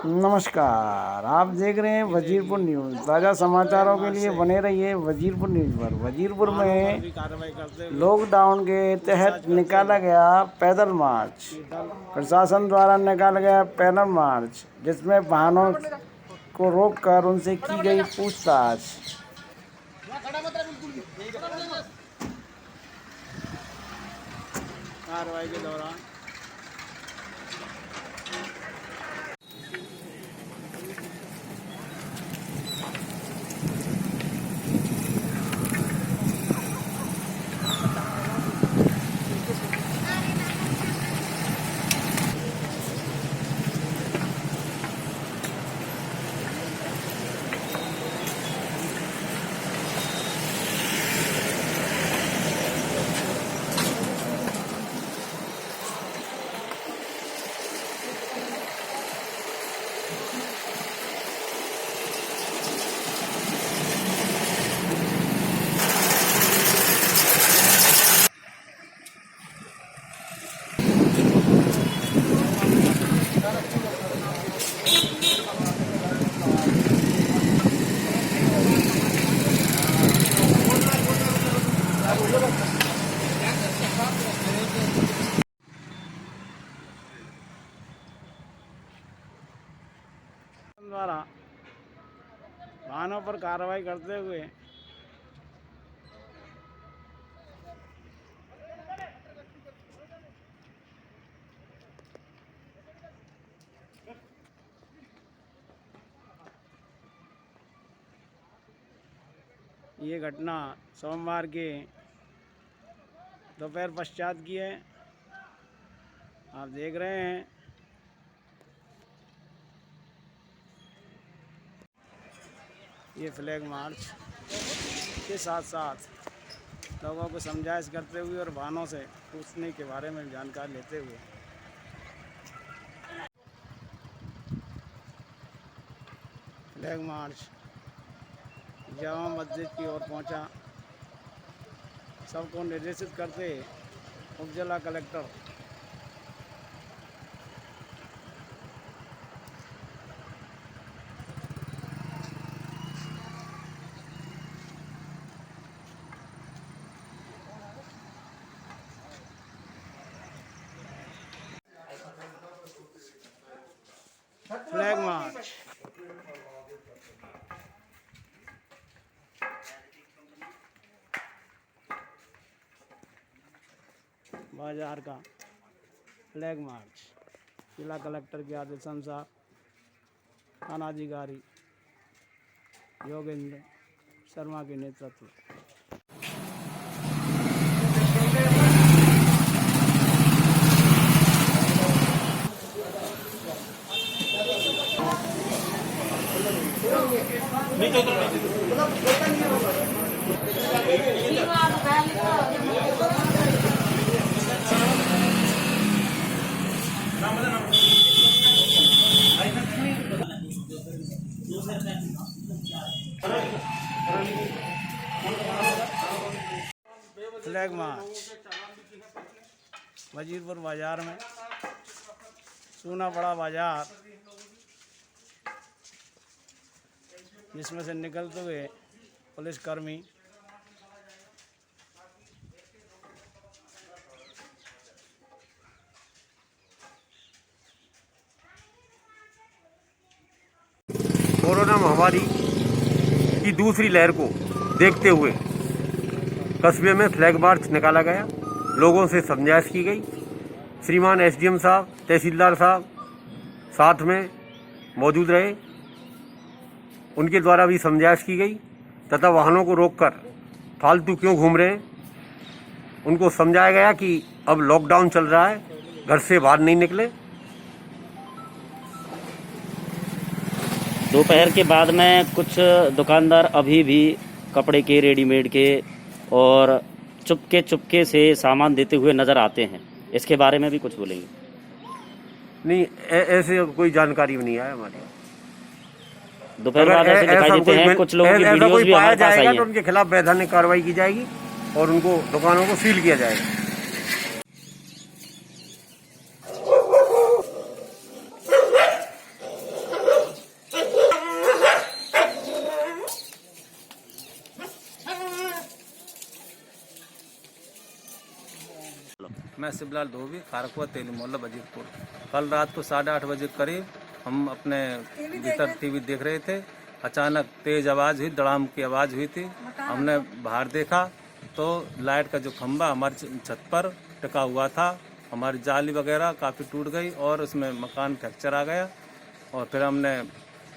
नमस्कार, आप देख रहे हैं वजीरपुर न्यूज़। ताज़ा समाचारों के लिए बने रहिए वजीरपुर न्यूज़ पर। वजीरपुर में लॉकडाउन के तहत निकाला गया पैदल मार्च। प्रशासन द्वारा निकाला गया पैदल मार्च, जिसमें वाहनों को रोककर उनसे की गई पूछताछ। कार्रवाई के दौरान द्वारा वाहनों पर कार्रवाई करते हुए ये घटना सोमवार के दोपहर पश्चात की है। आप देख रहे हैं ये फ्लैग मार्च के साथ साथ लोगों को समझाइश करते हुए और वाहनों से पूछने के बारे में जानकारी लेते हुए फ्लैग मार्च जामा मस्जिद की ओर पहुंचा। सबको निर्देशित करते उप जिला कलेक्टर फ्लैग मार्च बाजार का फ्लैग मार्च जिला कलेक्टर के आदेशानुसार थानाधिकारी योगेंद्र शर्मा के नेतृत्व फ्लैग मार्च वजीरपुर बाजार में सूना पड़ा बाजार, जिसमें से निकलते हुए पुलिसकर्मी कोरोना महामारी की दूसरी लहर को देखते हुए कस्बे में फ्लैग मार्च निकाला गया। लोगों से समझाइश की गई। श्रीमान एसडीएम साहब, तहसीलदार साहब साथ में मौजूद रहे। उनके द्वारा भी समझाइश की गई तथा वाहनों को रोककर फालतू क्यों घूम रहे हैं उनको समझाया गया कि अब लॉकडाउन चल रहा है, घर से बाहर नहीं निकले। दोपहर के बाद में कुछ दुकानदार अभी भी कपड़े के, रेडीमेड के और चुपके से सामान देते हुए नजर आते हैं। इसके बारे में भी कुछ बोलेंगे? नहीं, ऐसे कोई जानकारी भी नहीं है हमारे। दोपहर बाद ऐसे दिखाई देते हैं, कुछ लोगों की वीडियोस भी हमारे पास आई हैं। तो उनके खिलाफ वैधानिक कार्रवाई की जाएगी और उनको दुकानों को सील किया जाएगा। मैं शिवलाल धोबी, खारकुआ तेली मोहल्ला वजीरपुर। कल रात को 8:30 बजे करीब हम अपने भीतर टीवी देख रहे थे। अचानक तेज आवाज़ हुई, धड़ाम की आवाज़ हुई थी। हमने बाहर देखा तो लाइट का जो खंभा हमारी छत पर टिका हुआ था, हमारी जाली वगैरह काफ़ी टूट गई और उसमें मकान फ्रैक्चर आ गया। और फिर हमने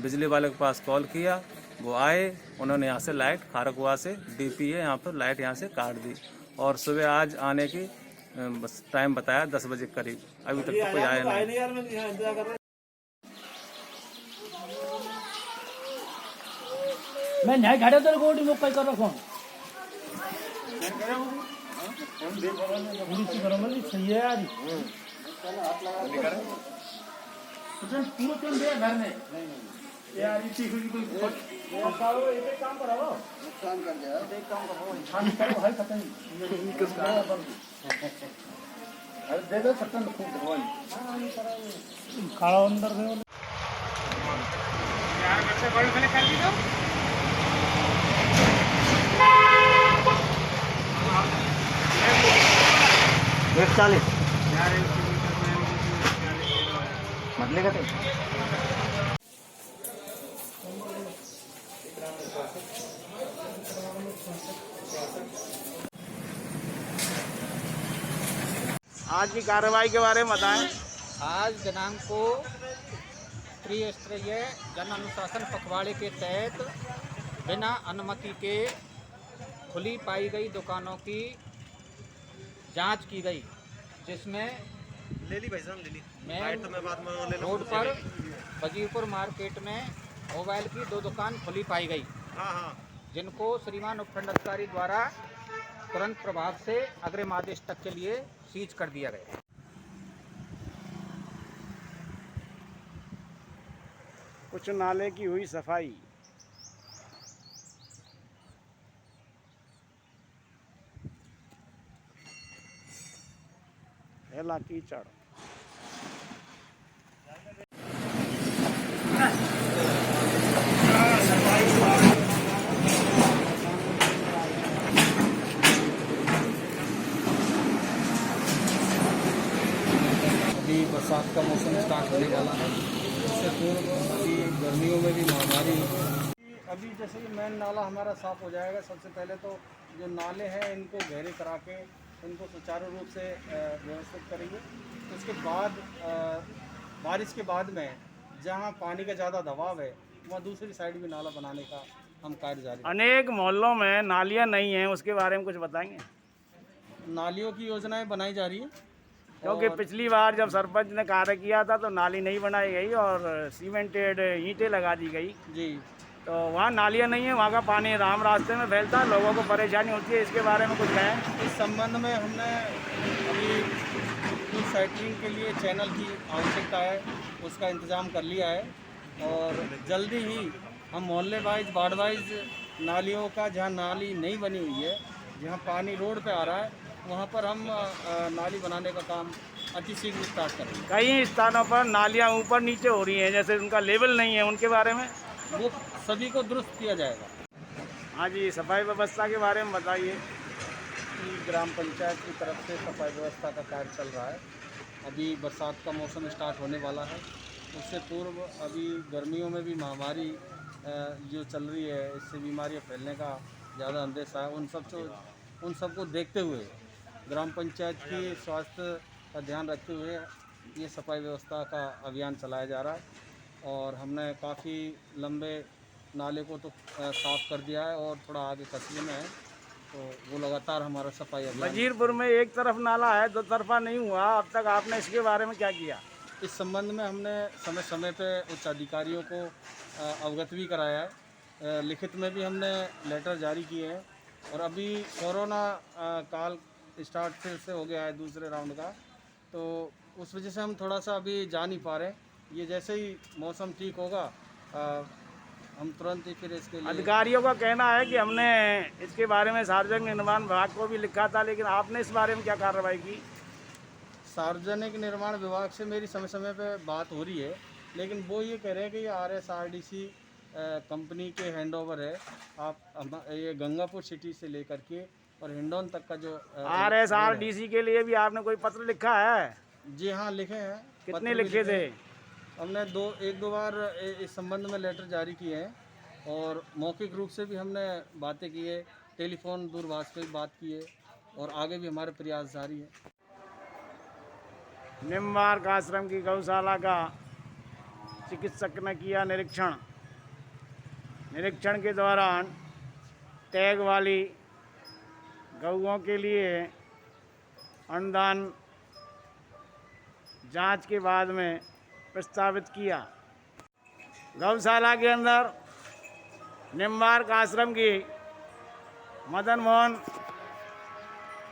बिजली वाले के पास कॉल किया, वो आए, उन्होंने यहाँ से लाइट खारकुआ से DP है यहाँ पर लाइट यहाँ से काट दी। और सुबह आज आने की टाइम बताया 10 बजे करीब, अभी तक तो कोई आया नहीं। मैं नहीं घाटे तेरे को मुख कई कर रखो सही है यार पूरा टाइम दे घर में यार इसी कोई एक काम कराओ नुकसान कर दिया एक काम करो भाई खत्म किसका अरे दे दो सत्तन खूब दवाई खाओ अंदर दे यार बच्चे बड़े वाले कर दी तो मतलब का आज की कार्रवाई के बारे में बताएं। आज दिनांक को त्रिस्तरीय जन अनुशासन पखवाड़े के तहत बिना अनुमति के खुली पाई गई दुकानों की जांच की गई, जिसमें मेन रोड पर वजीरपुर मार्केट में मोबाइल की 2 दुकान खुली पाई गई, जिनको श्रीमान उपखंडाधिकारी द्वारा तुरंत प्रभाव से अग्रिम आदेश तक के लिए सीज कर दिया गया। कुछ नाले की हुई सफाई। हेला कीचड़। अभी बरसात का मौसम स्टार्ट होने वाला है, इससे पूर्व अभी गर्मियों में भी महामारी। अभी जैसे कि मेन नाला हमारा साफ़ हो जाएगा, सबसे पहले तो जो नाले हैं इनको गहरे करा के इनको सुचारू रूप से व्यवस्थित करेंगे। उसके बाद बारिश के बाद में जहां पानी का ज़्यादा दबाव है वहाँ दूसरी साइड भी नाला बनाने का हम कार्य जारी। अनेक मोहल्लों में नालियां नहीं हैं, उसके बारे में कुछ बताएंगे। नालियों की योजनाएं बनाई जा रही है, क्योंकि पिछली बार जब सरपंच ने कार्य किया था तो नाली नहीं बनाई गई और सीमेंटेड ईंटें लगा दी गई जी। तो वहाँ नालियाँ नहीं है, वहाँ का पानी राम रास्ते में फैलता है, लोगों को परेशानी होती है। इसके बारे में कुछ कहें। इस संबंध में हमने अभी कुछ सेटरिंग के लिए चैनल की आवश्यकता है, उसका इंतज़ाम कर लिया है और जल्दी ही हम मोहल्ले वाइज वार्ड वाइज नालियों का, जहाँ नाली नहीं बनी हुई है, जहाँ पानी रोड पे आ रहा है, वहाँ पर हम नाली बनाने का काम अति शीघ्र स्टार्ट करेंगे। कई स्थानों पर नालियाँ ऊपर नीचे हो रही हैं, जैसे उनका लेवल नहीं है, उनके बारे में वो सभी को दुरुस्त किया जाएगा। हाँ जी, सफाई व्यवस्था के बारे में बताइए। ग्राम पंचायत की तरफ से सफाई व्यवस्था का कार्य चल रहा है। अभी बरसात का मौसम स्टार्ट होने वाला है, उससे पूर्व अभी गर्मियों में भी महामारी जो चल रही है, इससे बीमारियां फैलने का ज़्यादा अंदेशा है। उन सबको देखते हुए ग्राम पंचायत की स्वास्थ्य का ध्यान रखते हुए ये सफाई व्यवस्था का अभियान चलाया जा रहा है और हमने काफ़ी लंबे नाले को तो साफ़ कर दिया है और थोड़ा आगे कस्बे में है, तो वो लगातार हमारा सफाई अभियान। वजीरपुर में एक तरफ नाला है, 2 तरफा नहीं हुआ अब तक, आपने इसके बारे में क्या किया? इस संबंध में हमने समय समय पे उच्च अधिकारियों को अवगत भी कराया है, लिखित में भी हमने लेटर जारी किए हैं और अभी कोरोना काल स्टार्ट फिर से हो गया है दूसरे राउंड का, तो उस वजह से हम थोड़ा सा अभी जा नहीं पा रहे। ये जैसे ही मौसम ठीक होगा हम तुरंत ही फिर इसके लिए। अधिकारियों का कहना है कि हमने इसके बारे में सार्वजनिक निर्माण विभाग को भी लिखा था, लेकिन आपने इस बारे में क्या कार्रवाई की? सार्वजनिक निर्माण विभाग से मेरी समय समय पे बात हो रही है, लेकिन वो ये कह रहे हैं कि ये RSRDC कंपनी के हैंडओवर है। आप ये गंगापुर सिटी से लेकर के और हिंडौन तक का जो RSRDC के लिए भी आपने कोई पत्र लिखा है? जी हाँ लिखे हैं। कितने पत्र भी लिखे थे? हैं। हमने एक दो बार इस संबंध में लेटर जारी किए हैं और मौखिक रूप से भी हमने बातें की है, टेलीफोन दूरभाष पे भी बात की है और आगे भी हमारे प्रयास जारी है। निम्बार्क आश्रम की गौशाला का चिकित्सक ने किया निरीक्षण। निरीक्षण के दौरान टैग वाली गौओं के लिए अनुदान जांच के बाद में प्रस्तावित किया। गौशाला के अंदर निम्बार्क आश्रम की मदन मोहन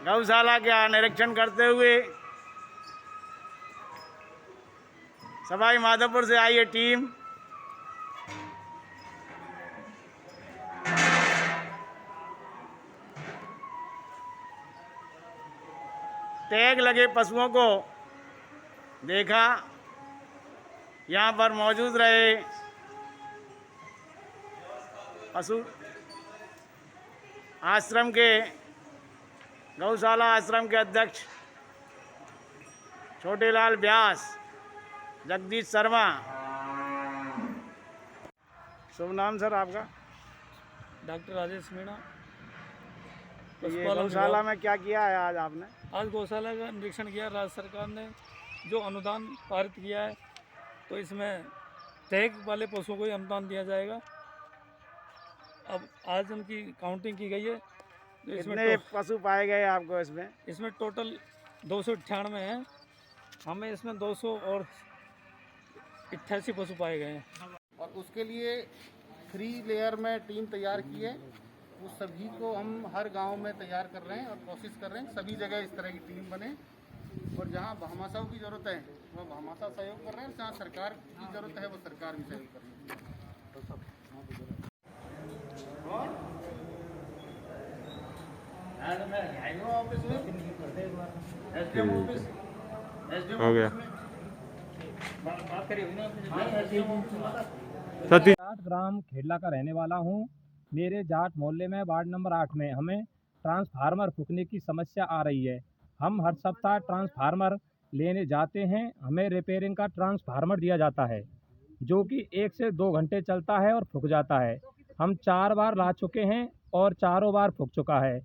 गौशाला का निरीक्षण करते हुए सवाई माधोपुर से आई है टीम। टैग लगे पशुओं को देखा, यहाँ पर मौजूद रहे पशु आश्रम के गौशाला आश्रम के अध्यक्ष छोटेलाल व्यास, जगदीश शर्मा। शुभ नाम सर आपका? डॉक्टर राजेश मीणा। ये गौशाला में क्या किया है आज आपने? आज गौशाला का निरीक्षण किया। राज्य सरकार ने जो अनुदान पारित किया है तो इसमें टैग वाले पशुओं को ही अनुदान दिया जाएगा। अब आज उनकी काउंटिंग की गई है तो कितने पशु पाए गए आपको इसमें? इसमें टोटल 298 हैं। हमें इसमें 288 पशु पाए गए हैं। और उसके लिए 3 लेयर में टीम तैयार की है। वो सभी को हम हर गांव में तैयार कर रहे हैं और कोशिश कर रहे हैं सभी जगह इस तरह की टीम बने। और जहां भामाशाह की ज़रूरत है वह भामाशाह सहयोग कर रहे हैं, जहाँ सरकार की ज़रूरत है वो सरकार भी सहयोग कर रही है। हो गया। जाट ग्राम खेडला का रहने वाला हूँ। मेरे जाट मोहल्ले में वार्ड नंबर 8 में हमें ट्रांसफार्मर फूकने की समस्या आ रही है। हम हर सप्ताह ट्रांसफार्मर लेने जाते हैं। हमें रिपेयरिंग का ट्रांसफार्मर दिया जाता है जो कि 1 से 2 घंटे चलता है और फूक जाता है। हम 4 बार ला चुके हैं और चारों बार फूक चुका है।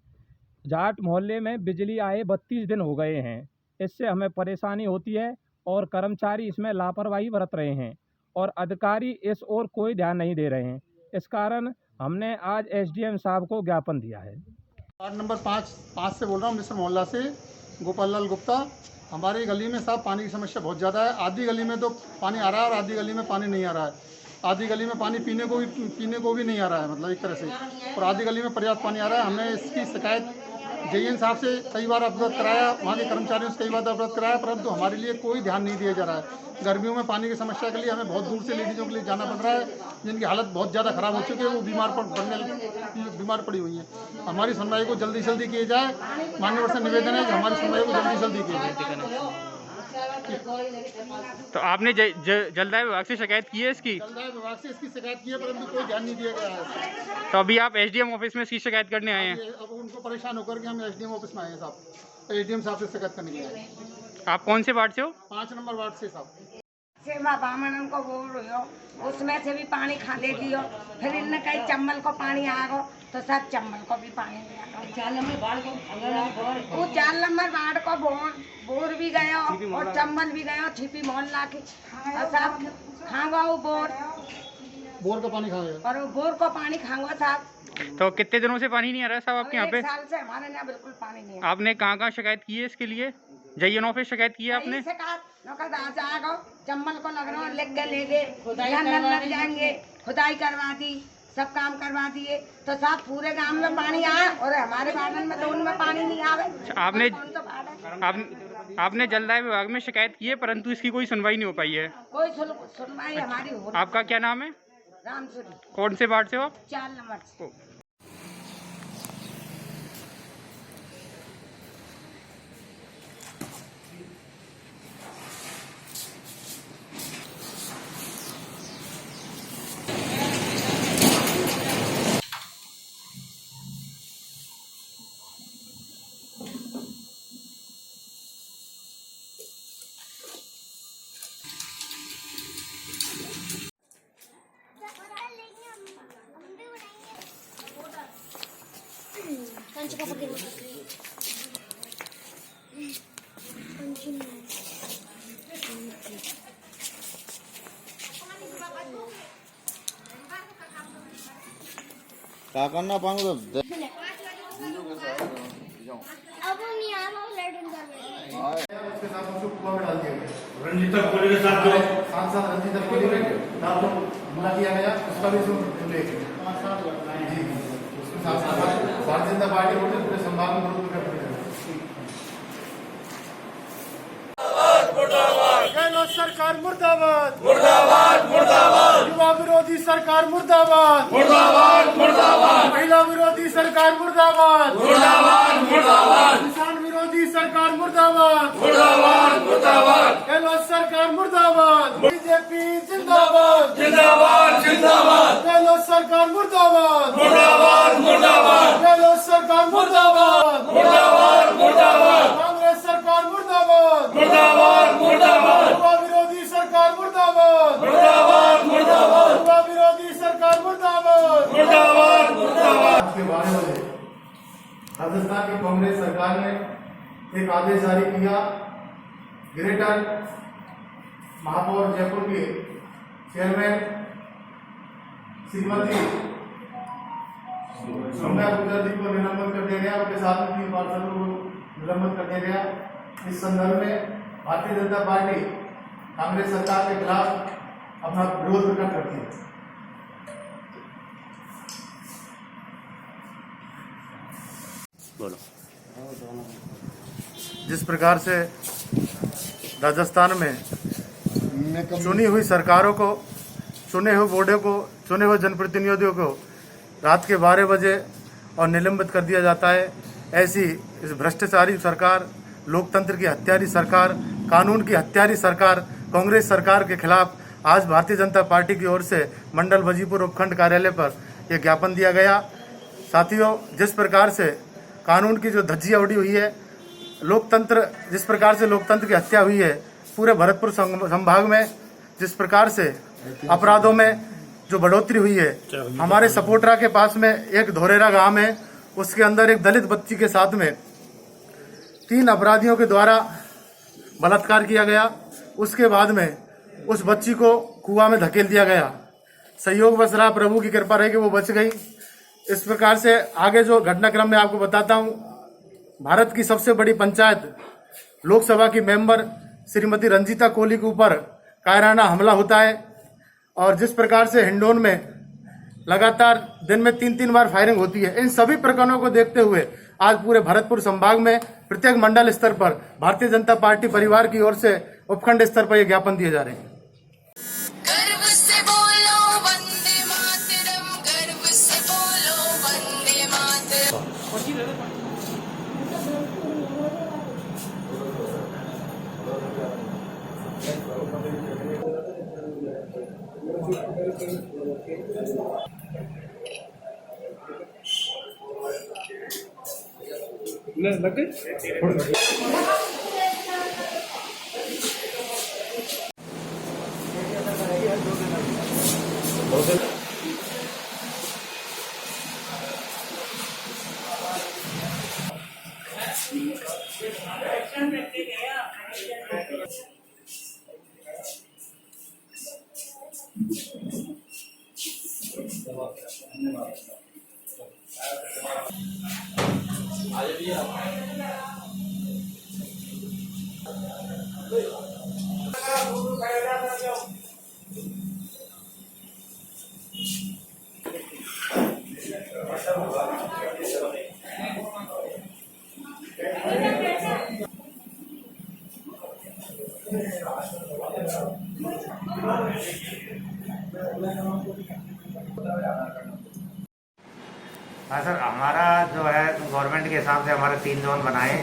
जाट मोहल्ले में बिजली आए 32 दिन हो गए हैं। इससे हमें परेशानी होती है और कर्मचारी इसमें लापरवाही बरत रहे हैं और अधिकारी इस ओर कोई ध्यान नहीं दे रहे हैं। इस कारण हमने आज SDM साहब को ज्ञापन दिया है। वार्ड नंबर 5 से बोल रहा हूँ, मिस्टर मोहल्ला से गोपाल लाल गुप्ता। हमारी गली में साहब पानी की समस्या बहुत ज़्यादा है। आधी गली में तो पानी आ रहा है और आधी गली में पानी नहीं आ रहा है। आधी गली में पानी पीने को भी नहीं आ रहा है, मतलब एक तरह से, और आधी गली में पर्याप्त पानी आ रहा है। हमने इसकी शिकायत JN साहब से कई बार अवगत कराया, वहाँ के कर्मचारियों से कई बार अवगत कराया, परंतु हमारे लिए कोई ध्यान नहीं दिया जा रहा है। गर्मियों में पानी की समस्या के लिए हमें बहुत दूर से लेडीज़ों के लिए जाना पड़ रहा है, जिनकी हालत बहुत ज़्यादा ख़राब हो चुकी है। वो बीमार पड़ी हुई हैं। हमारी सुनवाई को जल्दी से जल्दी किए जाए। माननीय से निवेदन है कि हमारी सुनवाई को जल्दी से जल्दी किए जाए। तो आपने जलदाय विभाग से शिकायत की है इसकी? जलदाय विभाग से इसकी शिकायत की है, परंतु कोई ध्यान नहीं दिया गया है। तो अभी आप SDM ऑफिस में इसकी शिकायत करने आए हैं? अब उनको परेशान होकर के हम SDM ऑफिस में आए हैं साहब, SDM साहब से शिकायत करने के लिए। आप कौन से वार्ड से हो? 5 नंबर वार्ड से साहब। सेवा बामन को बोल रही हो, उसमें से भी पानी खा दे दियो। फिर इनने कहीं चम्बल को पानी आ गो तो सब चम्बल को भी पानी नहीं आ गो। 4 नंबर वार्ड को बोर भी गयो और चम्बल भी गयो, छिपी मोहल्ला की सब खांगो बोर का पानी खाओ और बोर को पानी खांगो साहब। तो कितने दिनों से पानी नहीं आ रहा है साहब आपके यहाँ पे? 1 साल से हमारे यहाँ बिल्कुल पानी नहीं है। आपने कहाँ शिकायत की है इसके लिए? JN ऑफिस शिकायत की है आपने? चम्बल को लग रहा है, लेग ले गए, लग जाएंगे, खुदाई करवा दी, सब काम करवा दिए, तो साहब पूरे गांव में पानी आया और हमारे गार्डन में तो उनमें पानी नहीं आवे। आपने जलदाय विभाग में शिकायत की है, परंतु इसकी कोई सुनवाई नहीं हो पाई है? कोई सुनवाई हमारी हो। आपका क्या नाम है? रामसुरी। कौन से वार्ड से हो आप? 4 नंबर से। क्या करना पाऊंगा तो उसके साथ उसको कुआं में डाल दिया गया। रंजीता कोहली के साथ जो सांसद रंजीता कोहली के साथ जो हमला किया गया उसका भी उसमें जी उसके साथ भारतीय जनता पार्टी को पूरे संभाग में विरोध कर रही है। गहलोत सरकार मुर्दाबाद मुर्दाबाद मुर्दाबाद। युवा विरोधी सरकार मुर्दाबाद मुर्दाबाद मुर्दाबाद। महिला विरोधी सरकार मुर्दाबाद मुर्दाबाद मुर्दाबाद। किसान विरोधी सरकार मुर्दाबाद मुर्दाबाद मुर्दाबाद। गहलोत सरकार मुर्दाबाद। बीजेपी जिंदाबाद जिंदाबाद जिंदाबाद। गहलोत सरकार मुर्दाबाद मुर्दाबाद मुर्दाबाद। गहलोत सरकार मुर्दाबाद मुर्दाबाद मुर्दाबाद। कांग्रेस सरकार मुर्दाबाद मुर्दाबाद मुर्दाबाद। युवा विरोधी सरकार मुर्दाबाद मुर्दाबाद मुर्दाबाद। युवा विरोधी सरकार मुर्दाबाद मुर्दाबाद मुर्दाबाद। के बारे में राजस्थान की कांग्रेस सरकार ने एक आदेश जारी किया। ग्रेटर महापौर जयपुर के चेयरमैन श्रीमती रम्या गुजर जी को निलंबित कर दिया गया। उनके साथ में 3 पार्षदों को निलंबित कर दिया गया। इस संदर्भ में भारतीय जनता पार्टी कांग्रेस सरकार के खिलाफ अपना विरोध प्रकट करती है। बोलो। जिस प्रकार से राजस्थान में चुनी हुई सरकारों को, चुने हुए बोर्डों को, चुने हुए जनप्रतिनिधियों को रात के 12 बजे और निलंबित कर दिया जाता है, ऐसी इस भ्रष्टाचारी सरकार, लोकतंत्र की हत्यारी सरकार, कानून की हत्यारी सरकार कांग्रेस सरकार के खिलाफ आज भारतीय जनता पार्टी की ओर से मंडल वजीपुर उपखंड कार्यालय पर यह ज्ञापन दिया गया। साथियों, जिस प्रकार से कानून की जो धज्जियां उड़ी हुई है, लोकतंत्र, जिस प्रकार से लोकतंत्र की हत्या हुई है पूरे भरतपुर संभाग में, जिस प्रकार से अपराधों में जो बढ़ोतरी हुई है, हमारे सपोटरा के पास में एक धोरेरा गांव है, उसके अंदर एक दलित बच्ची के साथ में 3 अपराधियों के द्वारा बलात्कार किया गया। उसके बाद में उस बच्ची को कुआं में धकेल दिया गया। सहयोग बस रहा, प्रभु की कृपा रही कि वो बच गई। इस प्रकार से आगे जो घटनाक्रम में आपको बताता हूं, भारत की सबसे बड़ी पंचायत लोकसभा की मेंबर श्रीमती रंजीता कोहली के ऊपर कायराना हमला होता है और जिस प्रकार से हिंडोन में लगातार दिन में 3-3 बार फायरिंग होती है। इन सभी प्रकरणों को देखते हुए आज पूरे भरतपुर संभाग में प्रत्येक मंडल स्तर पर भारतीय जनता पार्टी परिवार की ओर से उपखंड स्तर पर यह ज्ञापन दिए जा रहे हैं। गर्व से बोलो वंदे मातरम, गर्व से बोलो वंदे मातरम। हाँ सर, हमारा जो है गवर्नमेंट के हिसाब से हमारे 3 जोन बनाए,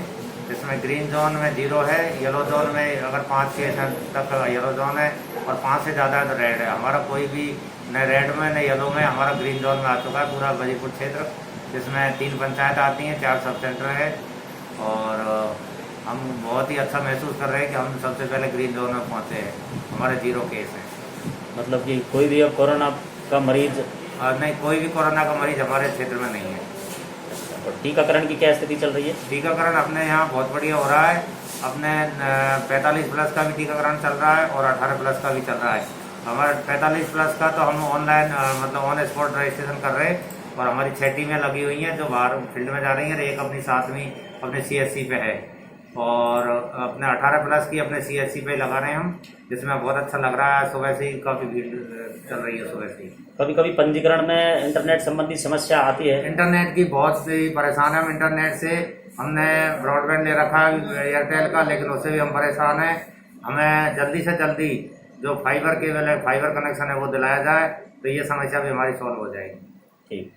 जिसमें ग्रीन जोन में 0 है, येलो जोन में अगर 5-6 तक येलो जोन है और 5 से ज़्यादा है तो रेड है। हमारा कोई भी न रेड में न येलो में, हमारा ग्रीन जोन में आ चुका है पूरा वजीपुर क्षेत्र, जिसमें 3 पंचायत आती हैं, 4 सब सेंटर है और हम बहुत ही अच्छा महसूस कर रहे हैं कि हम सबसे पहले ग्रीन जोन में पहुँचे हैं। हमारे 0 केस हैं। मतलब कि कोई भी अब कोरोना का मरीज नहीं, कोई भी कोरोना का मरीज हमारे क्षेत्र में नहीं है। और टीकाकरण की क्या स्थिति चल रही है? टीकाकरण अपने यहाँ बहुत बढ़िया हो रहा है। अपने 45 प्लस का भी टीकाकरण चल रहा है और 18 प्लस का भी चल रहा है। हमारा 45 प्लस का तो हम ऑनलाइन मतलब ऑन स्पॉट रजिस्ट्रेशन कर रहे हैं और हमारी 6 टीमें लगी हुई हैं जो बाहर फील्ड में जा रही हैं। एक अपनी 7वीं अपने CSC पे है और अपने 18 प्लस की अपने CSC पे लगा रहे हैं हम, जिसमें बहुत अच्छा लग रहा है। सुबह से ही काफ़ी भीड़ चल रही है सुबह से ही। कभी कभी पंजीकरण में इंटरनेट संबंधी समस्या आती है? इंटरनेट की बहुत सी परेशान है हम इंटरनेट से। हमने ब्रॉडबैंड ले रखा है एयरटेल का, लेकिन उससे भी हम परेशान हैं। हमें जल्दी से जल्दी जो फाइबर केबल है, फाइबर कनेक्शन है वो दिलाया जाए तो ये समस्या भी हमारी सॉल्व हो जाएगी। ठीक।